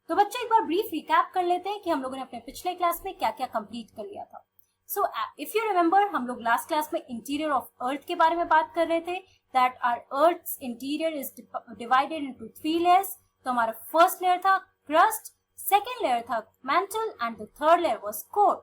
तो बच्चों एक बार ब्रीफ रिकैप कर लेते हैं कि हम लोगों ने अपने पिछले क्लास में क्या क्या कंप्लीट कर लिया था। सो इफ यू रिमेम्बर, हम लोग लास्ट क्लास में इंटीरियर ऑफ अर्थ के बारे में बात कर रहे थे, that our earth's interior is divided into 3 layers. तो हमारा फर्स्ट लेयर था क्रस्ट, सेकेंड लेयर था mantle and the third layer was core.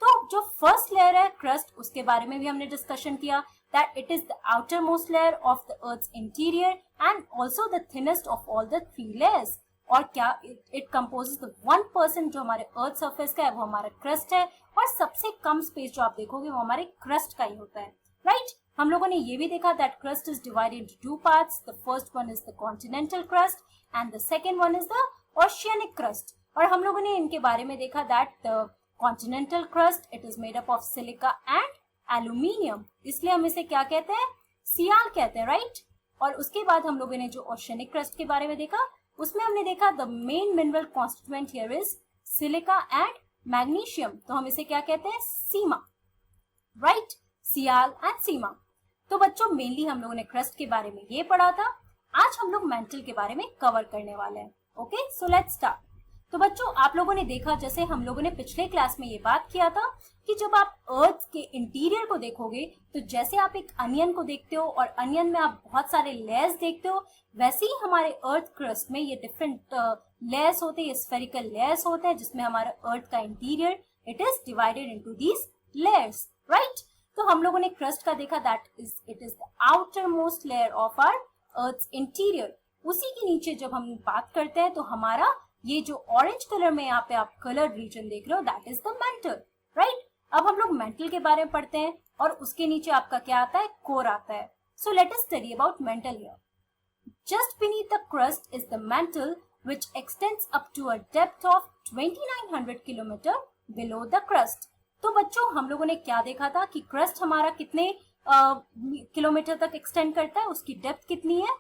तो जो फर्स्ट लेयर है क्रस्ट, उसके बारे में भी हमने डिस्कशन किया that it is the outermost layer of the earth's interior and also the thinnest of all the 3 layers. और क्या इट कंपोजेस द 1% जो हमारे अर्थ सरफेस का है वो हमारा क्रस्ट है, और सबसे कम स्पेस जो आप देखोगे वो हमारे क्रस्ट का ही होता है, राइट। हम लोगों ने ये भी देखा that crust is divided into 2 parts. The first one is the continental crust and the second one is the oceanic crust. और हम लोगों ने इनके बारे में देखा that the continental crust it is made up of silica and aluminium, इसलिए हम इसे क्या कहते हैं, सियाल कहते हैं, राइट। और उसके बाद हम लोगों ने जो ओशियनिक क्रस्ट के बारे में देखा, उसमें हमने देखा the main mineral constituent here is silica and magnesium, तो हम इसे क्या कहते हैं, सीमा, राइट, सियाल एंड सीमा। तो बच्चों मेनली हम लोगों ने क्रस्ट के बारे में ये पढ़ा था। आज हम लोग मेंटल के बारे में कवर करने वाले हैं। Okay, so let's start. तो बच्चों आप लोगों ने देखा, जैसे हम लोगों ने पिछले क्लास में ये बात किया था कि जब आप अर्थ के इंटीरियर को देखोगे तो जैसे आप एक अनियन को देखते हो और अनियन में आप बहुत सारे लेयर्स देखते हो, वैसे ही हमारे अर्थ क्रस्ट में ये डिफरेंट लेयर्स होते हैं, ये स्फेरिकल लेयर्स होते हैं, जिसमें हमारा अर्थ का interior it is divided into these layers, right. तो हम लोगों ने क्रस्ट का देखा that is it is the outermost layer of our earth interior. उसी के नीचे जब हम बात करते हैं तो हमारा ये जो ऑरेंज कलर में यहाँ पे आप कलर रीजन देख रहे हो that is the mental, right. अब हम लोग मेंटल के बारे में पढ़ते हैं और उसके नीचे आपका क्या आता है, कोर आता है। So let us study about mental here. Just beneath the crust is the mantle, which extends up to a depth of 2900 kilometre below the crust। तो बच्चों हम लोगों ने क्या देखा था कि क्रस्ट हमारा कितने किलोमीटर तक एक्सटेंड करता है, उसकी डेप्थ कितनी है,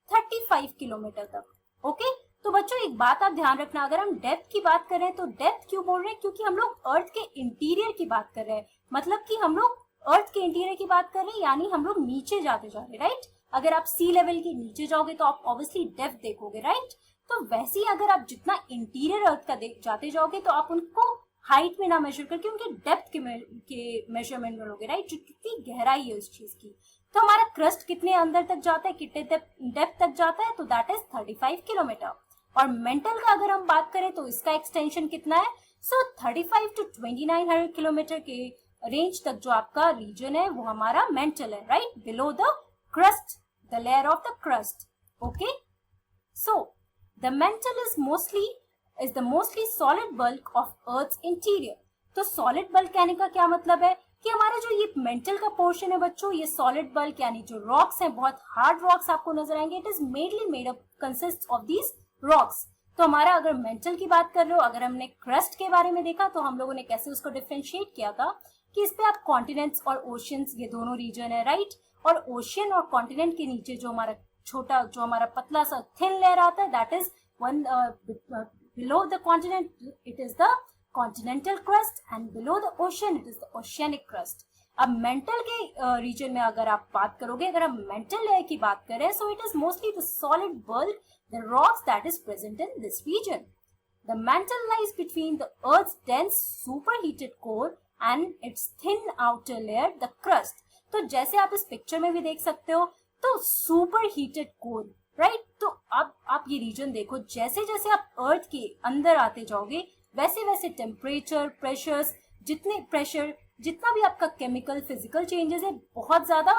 35 किलोमीटर तक। ओके, तो बच्चों एक बात आप ध्यान रखना, अगर हम डेप्थ की बात कर रहे हैं तो डेप्थ क्यों बोल रहे हैं, क्योंकि हम लोग अर्थ के इंटीरियर की बात कर रहे हैं, मतलब कि हम लोग अर्थ के इंटीरियर की बात कर रहे हैं, यानी हम लोग नीचे जाते जा रहे हैं, राइट। अगर आप सी लेवल के नीचे जाओगे तो आप ऑब्वियसली डेप्थ देखोगे, राइट। तो वैसे ही अगर आप जितना इंटीरियर अर्थ का जाते जाओगे तो आप उनको हाइट में ना मेजर करके उनके डेप्थ के मेजरमेंट में लोगे, राइट, जो कितनी गहराई है उस चीज की। तो हमारा क्रस्ट कितने अंदर तक जाता है, कितने डेप्थ तक जाता है, तो दैट इज 35 किलोमीटर। और मेंटल का अगर हम बात करें तो इसका एक्सटेंशन कितना है, सो 35 to 2900 किलोमीटर के रेंज तक जो आपका रीजन है वो हमारा मेंटल है, right, below the crust, the layer of the crust। Okay, so the mantle is the mostly solid bulk of Earth's interior। तो solid bulk कहने का क्या मतलब है कि हमारा जो ये मेंटल का पोर्शन है बच्चों, ये solid bulk यानी जो रॉक्स हैं, बहुत हार्ड रॉक्स आपको नजर आएंगे, it is mainly made up consist of these rocks. तो हमारा अगर मेंटल की बात कर रहे हो, अगर हमने क्रस्ट के बारे में देखा तो हम लोगों ने कैसे उसको डिफरेंशिएट किया था कि इस पे आप कॉन्टिनेंट्स और ओशियंस ये दोनों रीजन है, राइट। और ओशियन और कॉन्टिनेंट के नीचे जो हमारा छोटा, जो हमारा पतला सा थिन लेयर आता है that is one below the continent it is the continental crust and below the ocean it is the oceanic crust. अब मेंटल के रीजन में अगर आप बात करोगे, अगर हम मेंटल लेयर की बात करें, so it is mostly the solid bulk, the rocks that is present in this region. The mantle lies between the earth's dense superheated core and its thin outer layer the crust. तो जैसे आप इस picture में भी देख सकते हो, तो सुपर हीटेड कोर, राइट। तो अब आप ये रीजन देखो, जैसे जैसे आप अर्थ के अंदर आते जाओगे वैसे वैसे टेम्परेचर, प्रेशर्स, जितना भी आपका केमिकल फिजिकल चेंजेस है, बहुत ज्यादा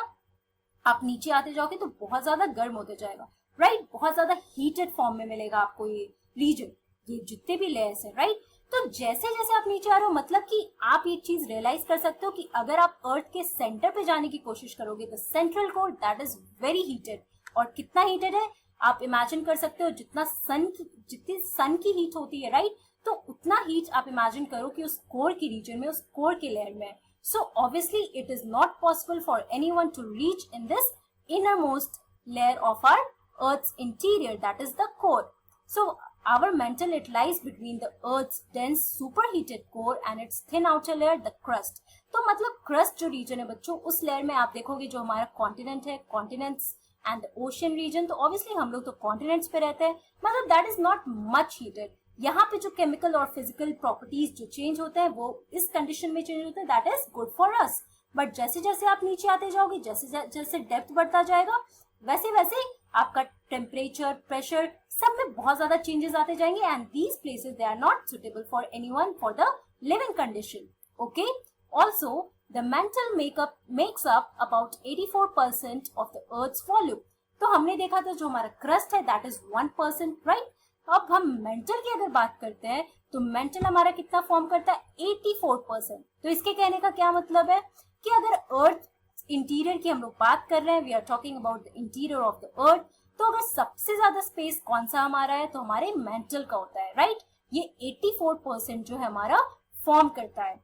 आप नीचे आते जाओगे तो बहुत ज्यादा गर्म होते जाएगा, राइट। बहुत ज्यादा हीटेड फॉर्म में मिलेगा आपको ये रीजन, ये जितने भी लेयर्स है, राइट। तो जैसे जैसे आप नीचे आ रहे हो, मतलब कि आप ये चीज रियलाइज कर सकते हो कि अगर आप अर्थ के सेंटर पे जाने की कोशिश करोगे तो central core that is very heated. और कितना हीटेड है आप इमेजिन कर सकते हो, जितनी सन की हीट होती है, राइट, तो उतना हीट आप इमेजिन करो कि उस कोर की रीजन में, उस कोर के लेयर में। So obviously it is not possible for anyone to reach in this innermost layer of our earth's interior that is the core. सो our mantle it lies between the earth's dense superheated core and its thin outer layer the crust। तो मतलब crust जो region है बच्चों, उस layer में आप देखोगे जो हमारा continent है, continents and the ocean region, तो obviously हम लोग तो continents पे रहते हैं, मतलब that is not much heated, यहाँ पे जो केमिकल और फिजिकल प्रॉपर्टीज जो चेंज होते हैं वो इस कंडीशन में चेंज होते हैं, that is good for us. But जैसे जैसे आप नीचे आते जाओगे, जैसे जैसे डेप्थ बढ़ता जाएगा, वैसे वैसे आपका टेम्परेचर, प्रेशर सब में बहुत ज्यादा चेंजेस आते जाएंगे, and these places they are not suitable for anyone for the living condition. Okay, also the mantle makeup makes up about 84% of the earth's volume. तो हमने देखा था जो हमारा क्रस्ट है दैट इज 1%, राइट। अब हम मेंटल की अगर बात करते हैं तो मेंटल हमारा कितना फॉर्म करता है, 84%। तो इसके कहने का क्या मतलब है कि अगर अर्थ इंटीरियर की हम लोग बात कर रहे हैं, we are talking about the interior of the earth, तो अगर सबसे ज्यादा स्पेस कौन सा हमारा है तो हमारे मेंटल का होता है, राइट। ये 84% जो है हमारा फॉर्म करता है।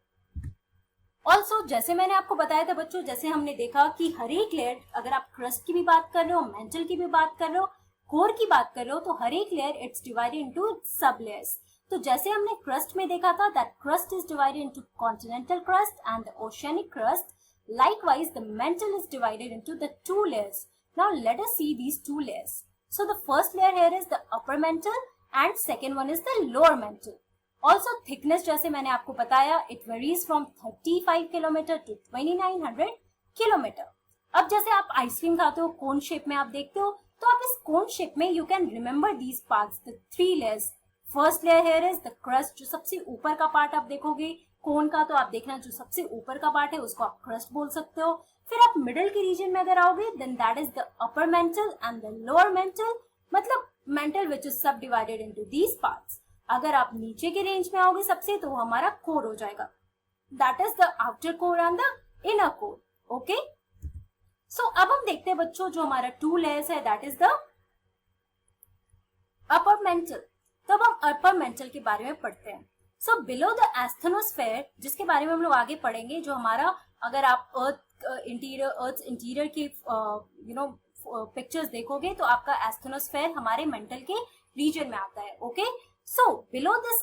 ऑल्सो जैसे मैंने आपको बताया था बच्चों, जैसे हमने देखा कि हर एक लेयर, अगर आप क्रस्ट की भी बात कर रहे हो, मेंटल की भी बात कर रहे हो, कोर की बात कर रहे हो, तो हर एक लेयर इट्स डिवाइडेड इनटू सब लेयर्स। तो जैसे हमने क्रस्ट में देखा था that crust is divided into continental crust and the oceanic crust. Likewise, the mantle is divided into the two layers. Now let us see these two layers. So the first layer here is the upper mantle and second one is the lower mantle. Also thickness जैसे मैंने आपको बताया, it varies from 35 kilometer to 2900 kilometer. अब जैसे आप ice cream खाते हो, cone shape में आप देखते हो, तो आप इस कोन शेप में you can remember these parts, the three layers. First layer here is the crust, जो सबसे ऊपर का पार्ट आप देखोगे कोन का, तो आप देखना जो सबसे ऊपर का पार्ट है उसको आप क्रस्ट बोल सकते हो। फिर आप मिडिल के रीजन में अगर आओगे then that is the upper mantle and the lower mantle, मतलब mantle which is subdivided into these parts. अगर आप नीचे के रेंज में आओगे सबसे, तो हमारा कोर हो जाएगा, that is the outer core and the inner core. Okay, so अब हम देखते हैं बच्चों जो हमारा टू लेयर्स है that is the upper mantle. तो अब हम अपर मेंटल के बारे में पढ़ते हैं। सो बिलो द एस्थेनोस्फेयर, जिसके बारे में हम लोग आगे पढ़ेंगे, जो हमारा, अगर आप अर्थ इंटीरियर की पिक्चर्स देखोगे तो आपका एस्थेनोस्फेयर हमारे मेंटल के रीजन में आता है। Okay, so below this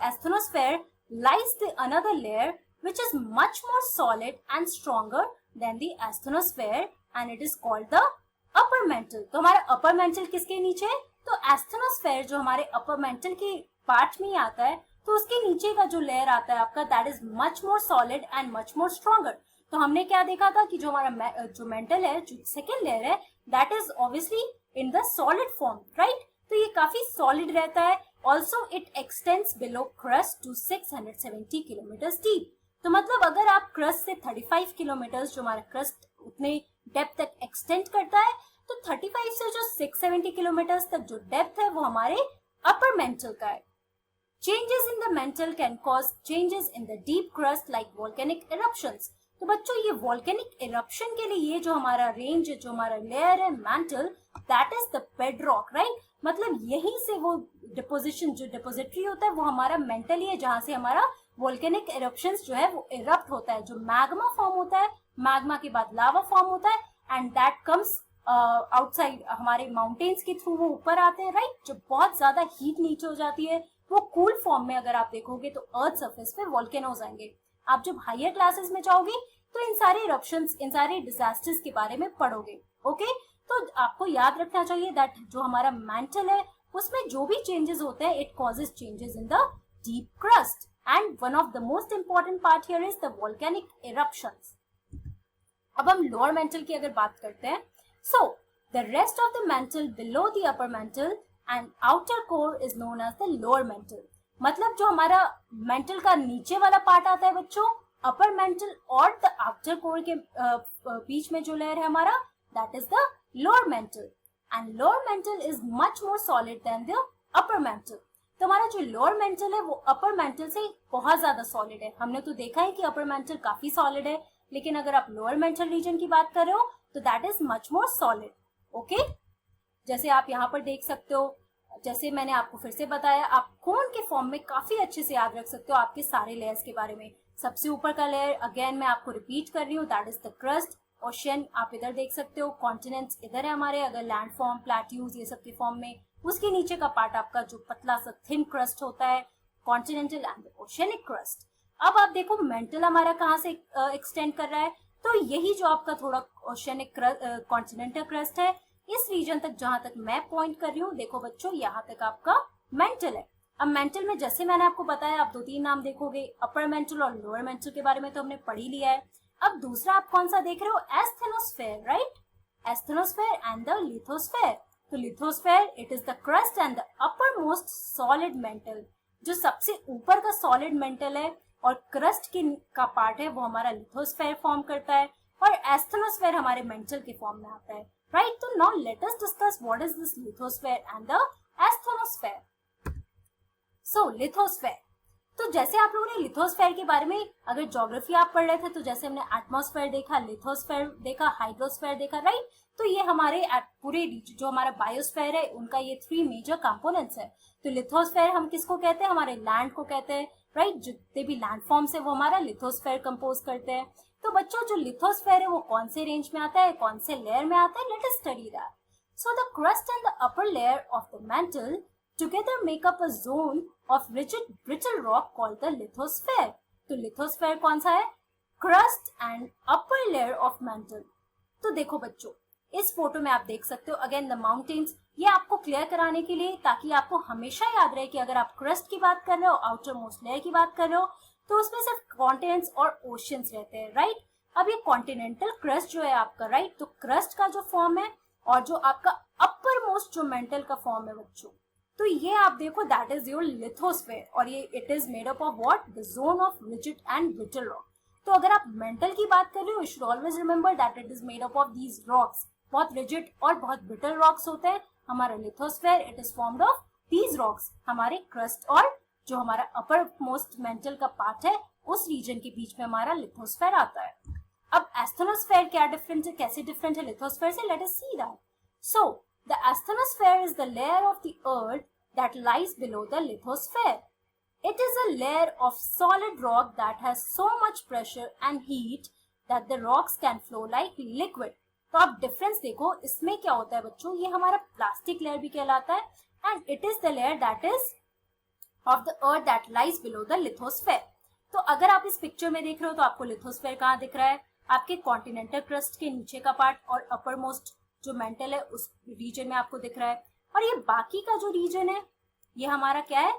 asthenosphere lies the another layer which is much more solid and stronger than the asthenosphere and it is called the upper mantle। तो हमारा upper mantle किसके नीचे है, तो asthenosphere जो हमारे upper mantle के part में ही आता है, तो उसके नीचे का जो लेयर आता है आपका that is much more solid and much more stronger. तो हमने क्या देखा था कि जो हमारा जो मेंटल है, जो सेकेंड लेयर है, that is obviously in the solid form, right. तो ये काफी सॉलिड रहता है। Also it extends below crust to 670 kilometre deep. तो मतलब अगर आप क्रस्ट से 35 किलोमीटर, जो हमारा क्रस्ट उतने डेप्थ तक एक्सटेंड करता है, तो 35 से जो 670 किलोमीटर तक जो डेप्थ है वो हमारे अपर मेंटल का है। Changes in the mantle can cause changes in the deep crust like volcanic eruptions। तो बच्चों ये volcanic eruption के लिए ये जो हमारा रेंज है, जो हमारा लेयर है mantle, that is the bedrock, right। मतलब यहीं से वो डिपोजिशन, जो डिपोजिटरी होता है वो हमारा मेंटल ही है, जहां से हमारा volcanic eruptions जो है वो erupt होता है, जो मैग्मा फॉर्म होता है, मैग्मा के बाद लावा फॉर्म होता है, एंड दैट कम्स आउटसाइड हमारे माउंटेन्स के थ्रू वो ऊपर आते हैं, राइट। जो बहुत ज्यादा हीट नीचे हो जाती है, वो कूल फॉर्म में अगर आप देखोगे तो अर्थ सरफेस पे वोल्केनोज आएंगे। आप जब हायर क्लासेस में जाओगे तो इन सारे इरप्शंस, इन सारे डिजास्टर्स के बारे में पढ़ोगे। ओके, तो आपको याद रखना चाहिए दैट जो हमारा मेंटल है उसमें जो भी चेंजेस होते हैं it causes changes in the deep crust, and one of the most important part here is the volcanic eruptions. अब हम लोअर मेंटल की अगर बात करते हैं, so the rest of the mental below the upper mental and outer core is known as the lower mental। मतलब जो हमारा मेंटल का नीचे वाला पार्ट आता है बच्चों, अपर मेंटल और द आउटर कोर के बीच में जो लेयर है हमारा, that is the lower mantle, and lower mantle is much more solid than the upper mantle. तो हमारा जो लोअर मेंटल है वो अपर मेंटल से बहुत ज्यादा सॉलिड है। हमने तो देखा है कि अपर मेंटल काफी सॉलिड है, लेकिन अगर आप लोअर मेंटल रीजन की बात कर रहे हो तो that is much more solid. Okay, जैसे आप यहाँ पर देख सकते हो, जैसे मैंने आपको फिर से बताया, आप कोन के फॉर्म में काफी अच्छे से याद रख सकते हो आपके सारे लेयर्स के बारे में। सबसे ऊपर का लेयर अगेन मैं आपको रिपीट कर रही हूँ, that is the crust. Ocean आप इधर देख सकते हो, कॉन्टिनेंट्स इधर है हमारे, अगर लैंड फॉर्म, प्लेट्यूज ये सब के फॉर्म में। उसके नीचे का पार्ट आपका जो पतला सा थिन क्रस्ट होता है, कॉन्टिनेंटल एंड ओशियनिक क्रस्ट। अब आप देखो मेंटल हमारा कहाँ से एक्सटेंड कर रहा है, तो यही जो आपका थोड़ा ओशियनिक कॉन्टिनेंटल क्रस्ट है, इस रीजन तक जहां तक मैं पॉइंट कर रही हूँ, देखो बच्चों यहाँ तक आपका मेंटल है। अब मेंटल में जैसे मैंने आपको बताया, आप 2-3 नाम देखोगे, अपर मेंटल और लोअर मेंटल के बारे में तो हमने पढ़ ही लिया है। अब दूसरा आप कौन सा देख रहे हो, asthenosphere, right, asthenosphere and the lithosphere. तो lithosphere it is the crust and the uppermost solid mantle, जो सबसे ऊपर का सॉलिड मेंटल है और क्रस्ट का पार्ट है वो हमारा लिथोस्फेयर फॉर्म करता है, और एस्थेनोस्फेयर हमारे मेंटल के फॉर्म में आता है, राइट। तो now let us discuss what is this lithosphere and the asthenosphere. So lithosphere, तो जैसे आप लोगों ने लिथोस्फेयर के बारे में अगर ज्योग्राफी आप पढ़ रहे थे तो जैसे हमने एटमॉस्फेयर देखा, लिथोस्फेयर देखा, हाइड्रोस्फेयर देखा, राइट। तो ये हमारे पूरे जो हमारा बायोस्फेयर है उनका ये 3 मेजर कंपोनेंट्स है। तो लिथोस्फेयर हम किसको कहते हैं, हमारे लैंड को कहते हैं, राइट। जितने भी लैंड फॉर्म्स है वो हमारा लिथोस्फेयर कंपोज करते हैं। तो बच्चों जो लिथोस्फेयर है वो कौन से रेंज में आता है, कौन से लेयर में आता है, let us study that. So the crust and the upper layer of the mental together make up a zone of rigid brittle rock called the lithosphere। तो लिथोस्फेयर कौन सा है, crust and upper layer of mental. तो देखो बच्चों इस photo में आप देख सकते हो अगेन द माउंटेन्स, ये आपको क्लियर कराने के लिए ताकि आपको हमेशा याद रहे कि अगर आप क्रस्ट की बात कर रहे हो, आउटर मोस्ट लेयर की बात कर रहे हो, तो उसमें सिर्फ कॉन्टिनेंट्स और ओशियंस रहते हैं, राइट। अब ये कॉन्टिनेंटल क्रस्ट जो है आपका, राइट, तो क्रस्ट का जो फॉर्म है और जो आपका अपर मोस्ट जो मेंटल का फॉर्म है बच्चों, तो ये आप देखो दैट इज योर लिथोस्फेयर, और ये it is made up of what, the zone of rigid and brittle rock. तो अगर आप मेंटल की बात कर रहे हो, you should always remember that it is made up of these rocks, बहुत रिजिड और बहुत ब्रिटल रॉक्स होते हैं। हमारा lithosphere it is formed of these rocks, हमारे क्रस्ट और जो हमारा अपर मोस्ट मेंटल का पार्ट है उस रीजन के बीच में हमारा लिथोस्फेयर आता है। अब एस्थेनोस्फेयर क्या डिफरेंट है, कैसे डिफरेंट है लिथोस्फेयर से, let us see that. So the asthenosphere is the layer of the earth that lies below the lithosphere. It is a layer of solid rock that has so much pressure and heat that the rocks can flow like liquid. तो आप difference देखो, इसमें क्या होता है बच्चों, ये हमारा प्लास्टिक लेयर भी कहलाता है and it is the layer that is of the earth that lies below the lithosphere. तो अगर आप इस पिक्चर में देख रहे हो तो आपको लिथोस्फेयर कहाँ दिख रहा है, आपके कॉन्टिनेंटल क्रस्ट के नीचे का पार्ट और अपर मोस्ट जो मेंटल है उस रीजन में आपको दिख रहा है, और ये बाकी का जो रीजन है ये हमारा क्या है,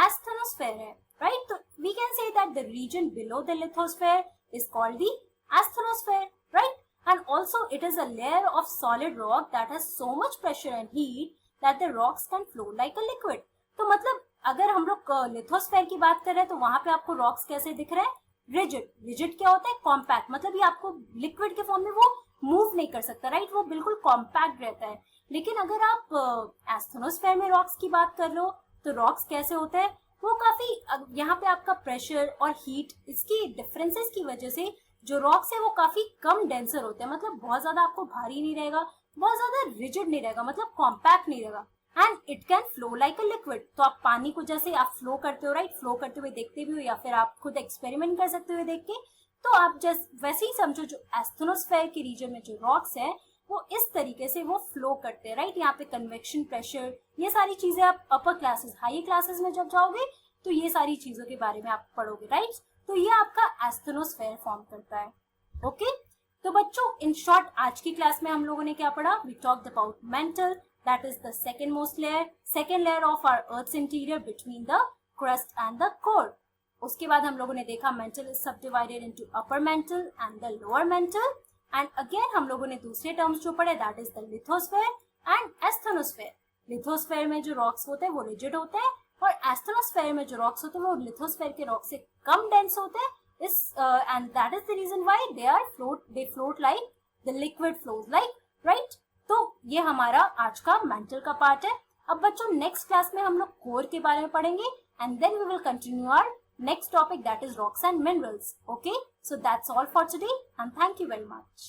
एस्थेनोस्फेयर है, राइट। तो we can say that the region below the lithosphere is called the asthenosphere, right. And also it is a layer of solid rock that has so much pressure and heat that the rocks can flow like a liquid. तो मतलब अगर हम लोग lithosphere की बात कर रहे हैं तो वहां पे आपको रॉक्स कैसे दिख रहे हैं, रिजिड। रिजिड क्या होता है, कॉम्पैक्ट, मतलब ये आपको लिक्विड के फॉर्म में वो मूव नहीं कर सकता, राइट, वो बिल्कुल कॉम्पैक्ट रहता है। लेकिन अगर आप एस्थेनोस्फेयर में रॉक्स की बात कर लो तो रॉक्स कैसे होते हैं, वो काफी यहाँ पे आपका प्रेशर और हीट, इसकी डिफरेंसेस की वजह से जो रॉक्स है वो काफी कम डेंसर होते हैं, मतलब बहुत ज्यादा आपको भारी नहीं रहेगा, बहुत ज्यादा रिजिड नहीं रहेगा, मतलब कॉम्पैक्ट नहीं रहेगा, and it can flow like a liquid. तो आप पानी को जैसे आप फ्लो करते हो, राइट, फ्लो करते हुए देखते भी हो या फिर आप खुद एक्सपेरिमेंट कर सकते हो देख के, तो आप वैसे ही समझो जो एस्थेनोस्फेयर के रीजन में जो रॉक्स है वो इस तरीके से वो फ्लो करते हैं, राइट। यहाँ पे कन्वेक्शन, प्रेशर, ये सारी चीजें आप अपर क्लासेस, हाई क्लासेस में जब जाओगे तो ये सारी चीजों के बारे में आप पढ़ोगे, राइट। तो ये आपका एस्थेनोस्फेयर फॉर्म करता है, ओके। तो बच्चों इन शॉर्ट आज की क्लास में हम लोगों ने क्या पढ़ा, we talked about mantle, that is the second most layer, second layer of our earth's interior between the crust and the core. उसके बाद हम लोगों ने देखा mantle is subdivided into upper mantle and the lower mantle, and again हम लोगों ने दूसरे टर्म्स जो पढ़े that is the lithosphere and asthenosphere. Lithosphere में जो रॉक्स होते हैं वो रिजिड होते हैं और एस्थेनोस्फेयर में जो रॉक्स होते हैं वो लिथोस्फेयर के रॉक से कम डेंस होते हैं, इस and that is the reason why they float like the liquid flows like, right. तो ये हमारा आज का मेंटल का पार्ट है। अब बच्चों नेक्स्ट क्लास में हम लोग कोर के बारे में पढ़ेंगे and then we will continue our next topic, that is rocks and minerals. Okay, so that's all for today and thank you very much.